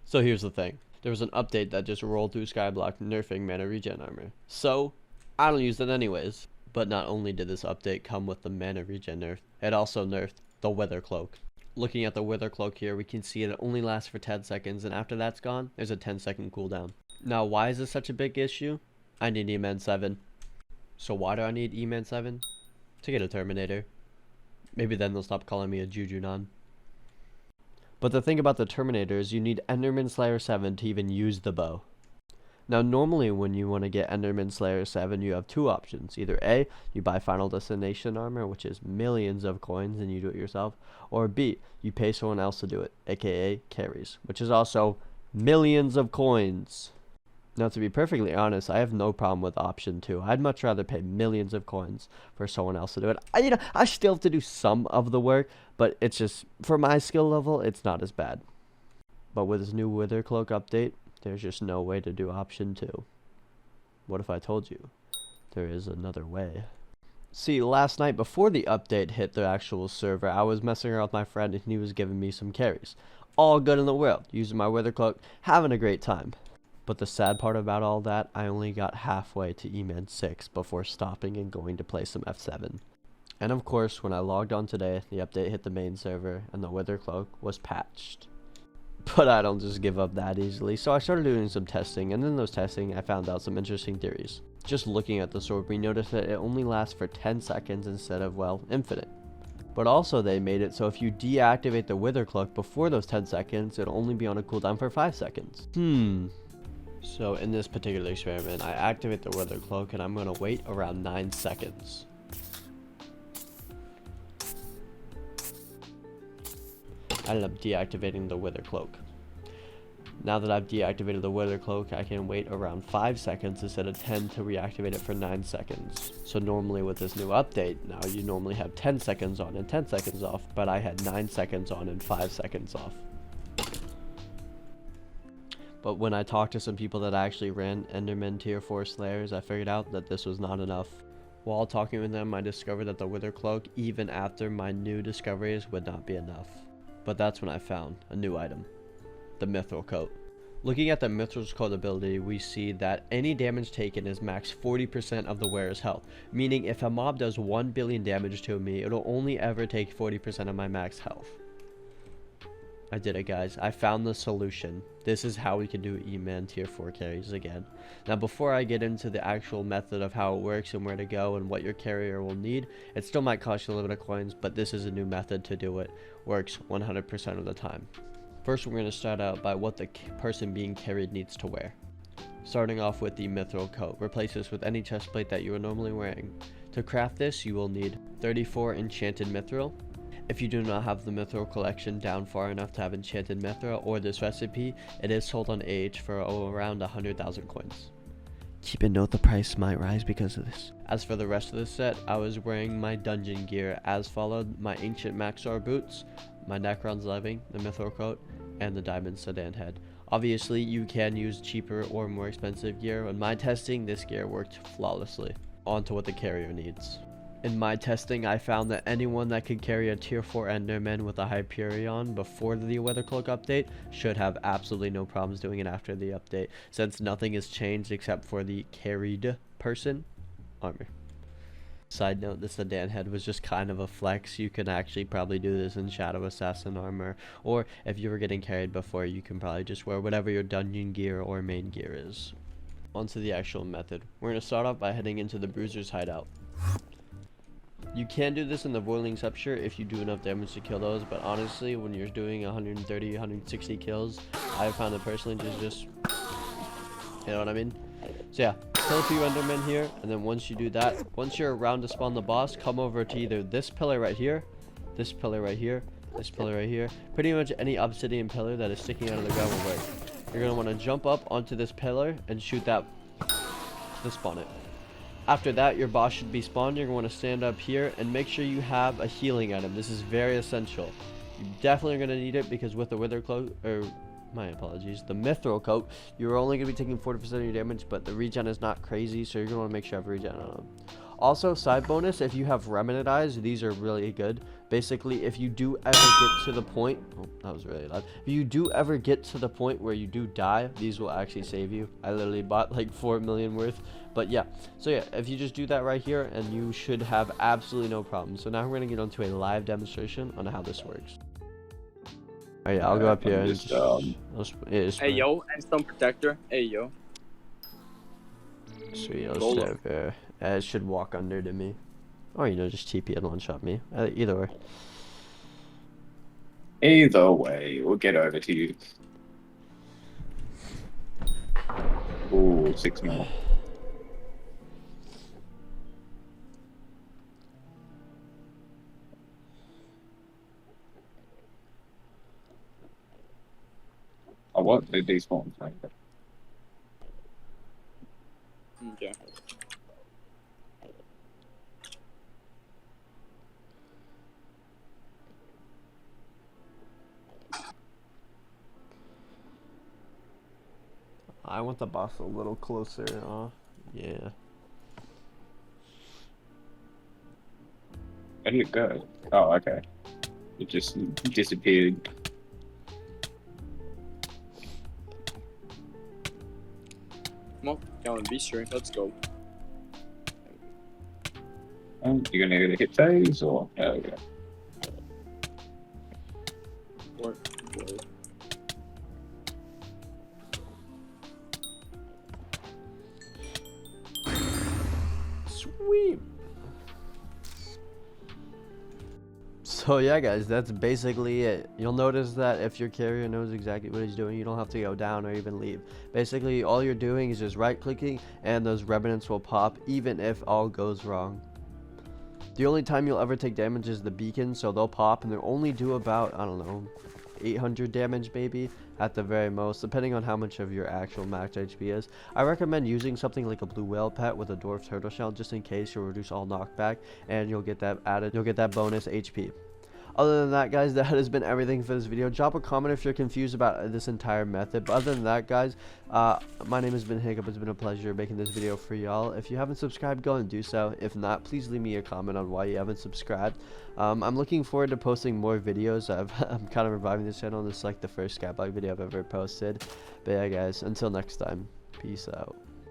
So here's the thing. There was an update that just rolled through Skyblock nerfing mana regen armor. So, I don't use it anyways. But not only did this update come with the mana regen nerf, it also nerfed the Wither Cloak. Looking at the Wither Cloak here, we can see it only lasts for 10 seconds, and after that's gone, there's a 10-second cooldown. Now, why is this such a big issue? I need E-Man 7. So why do I need E-Man 7? To get a Terminator. Maybe then they'll stop calling me a Jujunon. But the thing about the Terminator is you need Enderman Slayer 7 to even use the bow. Now normally when you want to get Enderman Slayer 7 you have two options. Either A, you buy Final Destination armor, which is millions of coins and you do it yourself. Or B, you pay someone else to do it, aka carries, which is also millions of coins. Now to be perfectly honest, I have no problem with option 2. I'd much rather pay millions of coins for someone else to do it. I still have to do some of the work, but it's just, for my skill level, it's not as bad. But with this new Wither Cloak update, there's just no way to do option 2. What if I told you there is another way? See, last night before the update hit the actual server, I was messing around with my friend and he was giving me some carries. All good in the world, using my Wither Cloak, having a great time. But the sad part about all that, I only got halfway to E-Man 6 before stopping and going to play some F7. And of course, when I logged on today, the update hit the main server and the Wither Cloak was patched. But I don't just give up that easily, so I started doing some testing, and in those testing, I found out some interesting theories. Just looking at the sword, we noticed that it only lasts for 10 seconds instead of, well, infinite. But also they made it so if you deactivate the Wither Cloak before those 10 seconds, it'll only be on a cooldown for 5 seconds. So in this particular experiment, I activate the Wither Cloak and I'm going to wait around 9 seconds. I ended up deactivating the Wither Cloak. Now that I've deactivated the Wither Cloak, I can wait around 5 seconds instead of 10 to reactivate it for 9 seconds. So normally with this new update, now you normally have 10 seconds on and 10 seconds off, but I had 9 seconds on and 5 seconds off. But when I talked to some people that actually ran Enderman tier 4 Slayers, I figured out that this was not enough. While talking with them, I discovered that the Wither Cloak, even after my new discoveries, would not be enough. But that's when I found a new item, the Mithril Coat. Looking at the Mithril Coat ability, we see that any damage taken is max 40% of the wearer's health, meaning if a mob does 1 billion damage to me, it'll only ever take 40% of my max health. I did it, guys. I found the solution. This is how we can do E-Man tier 4 carries again. Now before I get into the actual method of how it works and where to go and what your carrier will need, it still might cost you a little bit of coins, but this is a new method to do it. Works 100% of the time. First, we're going to start out by what the person being carried needs to wear. Starting off with the Mithril Coat. Replace this with any chestplate that you are normally wearing. To craft this, you will need 34 enchanted mithril. If you do not have the Mithril collection down far enough to have enchanted mithril or this recipe, it is sold on AH for around 100,000 coins. Keep in note the price might rise because of this. As for the rest of the set, I was wearing my dungeon gear as followed: my ancient Maxar boots, my Necron's Leving, the Mithril Coat, and the Diamond Sedan head. Obviously, you can use cheaper or more expensive gear. In my testing, this gear worked flawlessly. On to what the carrier needs. In my testing, I found that anyone that could carry a tier 4 Enderman with a Hyperion before the Wither Cloak update should have absolutely no problems doing it after the update, since nothing has changed except for the carried person armor. Side note, the Sedan head was just kind of a flex. You can actually probably do this in Shadow Assassin armor, or if you were getting carried before, you can probably just wear whatever your dungeon gear or main gear is. Onto the actual method. We're going to start off by heading into the Bruiser's hideout. You can do this in the Voidgloom Scepter if you do enough damage to kill those, but honestly, when you're doing 130, 160 kills, I found it personally just, you know what I mean? So yeah, kill a few Endermen here, and then once you do that, once you're around to spawn the boss, come over to either this pillar right here, this pillar right here, this pillar right here. Pretty much any obsidian pillar that is sticking out of the ground will work. You're going to want to jump up onto this pillar and shoot that to spawn it. After that, your boss should be spawned. You're going to stand up here and make sure you have a healing item. This is very essential. You definitely are going to need it because with the Wither Cloak, or my apologies, the Mithril Coat, you're only going to be taking 40% of your damage, but the regen is not crazy, so you're going to want to make sure you have regen on them. Also, side bonus, if you have Remnant Eyes, these are really good. Basically, if you do ever get to the point, oh, that was really loud. If you do ever get to the point where you do die, these will actually save you. I literally bought like 4 million worth. But yeah, so yeah, if you just do that right here, and you should have absolutely no problem. So now we're gonna get onto a live demonstration on how this works. Oh yeah, I'll go up here and just hey yo, and stone protector. Hey yo. Sweet, I'll stay over here. It should walk under to me. Or, you know, just TP and one-shot me. Either way. Either way, we'll get over to you. Ooh, 6 mil. I want the despawn thing. Okay. I want the boss a little closer. Yeah. Where did it go? Oh, okay. It just disappeared. Well, go and be sure. Let's go. You're gonna get a hit phase or yeah. Sweet. So yeah guys, that's basically it. You'll notice that if your carrier knows exactly what he's doing, you don't have to go down or even leave. Basically all you're doing is just right clicking and those revenants will pop even if all goes wrong. The only time you'll ever take damage is the beacon, so they'll pop and they'll only do about, I don't know, 800 damage maybe at the very most, depending on how much of your actual max HP is. I recommend using something like a blue whale pet with a dwarf turtle shell just in case. You'll reduce all knockback and you'll get that bonus HP. Other than that guys, that has been everything for this video. Drop a comment if you're confused about this entire method. But other than that guys, my name has been Hiccup. It's been a pleasure making this video for y'all. If you haven't subscribed, go and do so. If not, please leave me a comment on why you haven't subscribed. I'm looking forward to posting more videos. I'm kind of reviving this channel. This is like the first Skyblock video I've ever posted. But yeah guys, until next time, peace out.